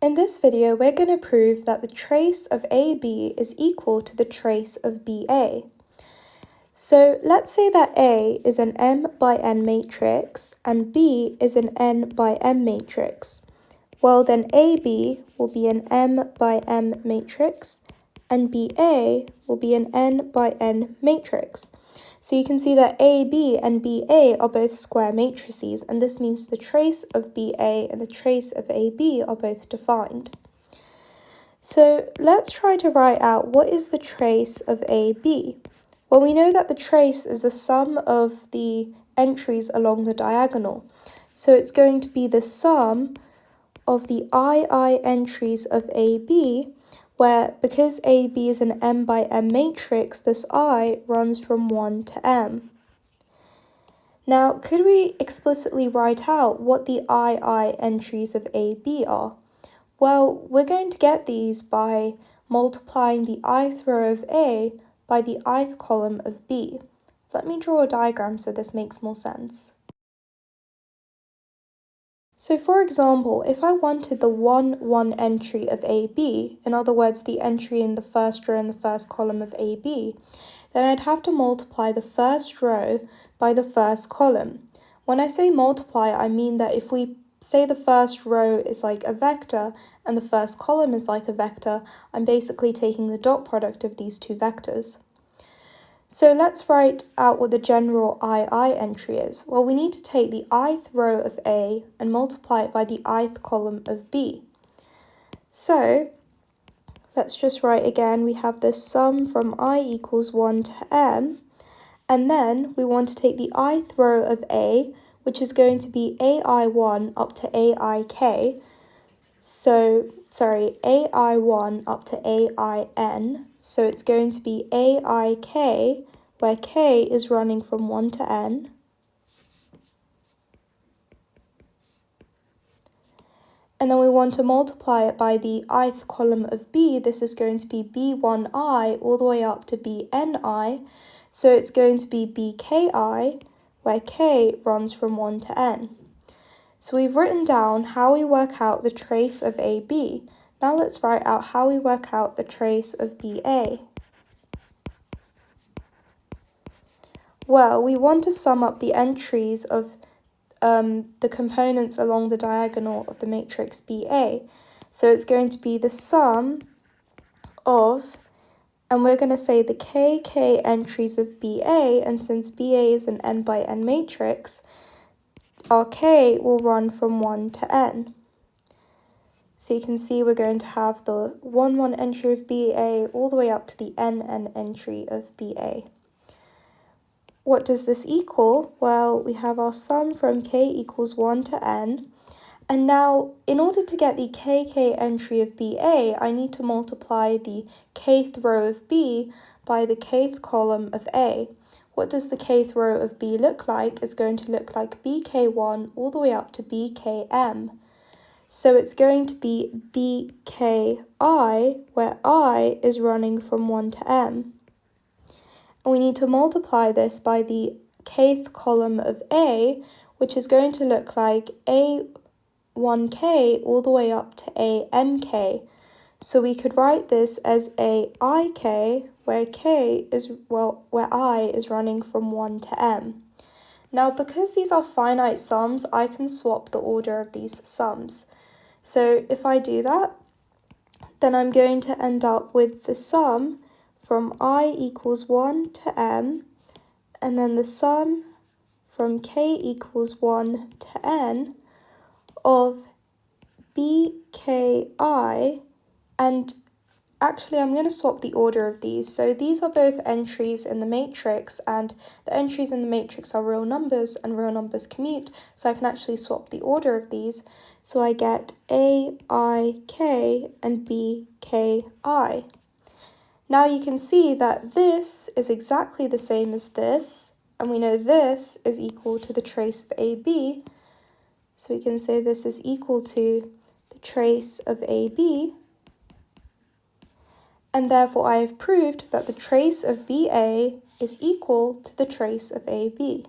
In this video, we're going to prove that the trace of AB is equal to the trace of BA. So let's say that A is an m by n matrix and B is an n by m matrix. Well, then AB will be an m by m matrix and BA will be an n by n matrix. So you can see that AB and BA are both square matrices, and this means the trace of BA and the trace of AB are both defined. So let's try to write out what is the trace of AB. Well, we know that the trace is the sum of the entries along the diagonal. So it's going to be the sum of the II entries of AB, where because AB is an m by m matrix, this I runs from 1 to m. Now, could we explicitly write out what the II entries of AB are? Well, we're going to get these by multiplying the ith row of A by the ith column of B. Let me draw a diagram so this makes more sense. So for example, if I wanted the 1 entry of AB, in other words, the entry in the first row and the first column of AB, then I'd have to multiply the first row by the first column. When I say multiply, I mean that if we say the first row is like a vector and the first column is like a vector, I'm basically taking the dot product of these two vectors. So let's write out what the general II entry is. Well, we need to take the ith row of A and multiply it by the ith column of B. So let's just write again, we have this sum from I equals 1 to m, and then we want to take the ith row of A, which is going to be AI1 up to AIK, AI1 up to AIN, so it's going to be AIK, where K is running from 1 to n. And then we want to multiply it by the ith column of B. This is going to be B1I all the way up to BNI, so it's going to be BKI, where K runs from 1 to n. So we've written down how we work out the trace of AB. Now let's write out how we work out the trace of BA. Well, we want to sum up the entries of the components along the diagonal of the matrix BA. So it's going to be the sum of, and we're going to say the KK entries of BA, and since BA is an n by n matrix, our K will run from 1 to n. So you can see we're going to have the 1 entry of BA all the way up to the n entry of BA. What does this equal? Well, we have our sum from K equals 1 to n. And now, in order to get the KK entry of BA, I need to multiply the kth row of B by the kth column of A. What does the kth row of B look like? It's going to look like BK1 all the way up to BKM. So it's going to be BKI, where I is running from 1 to m. And we need to multiply this by the kth column of A, which is going to look like A1K all the way up to AMK. So we could write this as AIK, where I is running from 1 to m. Now, because these are finite sums, I can swap the order of these sums. So if I do that, then I'm going to end up with the sum from I equals 1 to m, and then the sum from K equals 1 to n of BKI, and actually I'm going to swap the order of these. So these are both entries in the matrix, and the entries in the matrix are real numbers, and real numbers commute, so I can actually swap the order of these. So I get AIK and BKI. Now you can see that this is exactly the same as this, and we know this is equal to the trace of AB. So we can say this is equal to the trace of AB, and therefore I have proved that the trace of BA is equal to the trace of AB.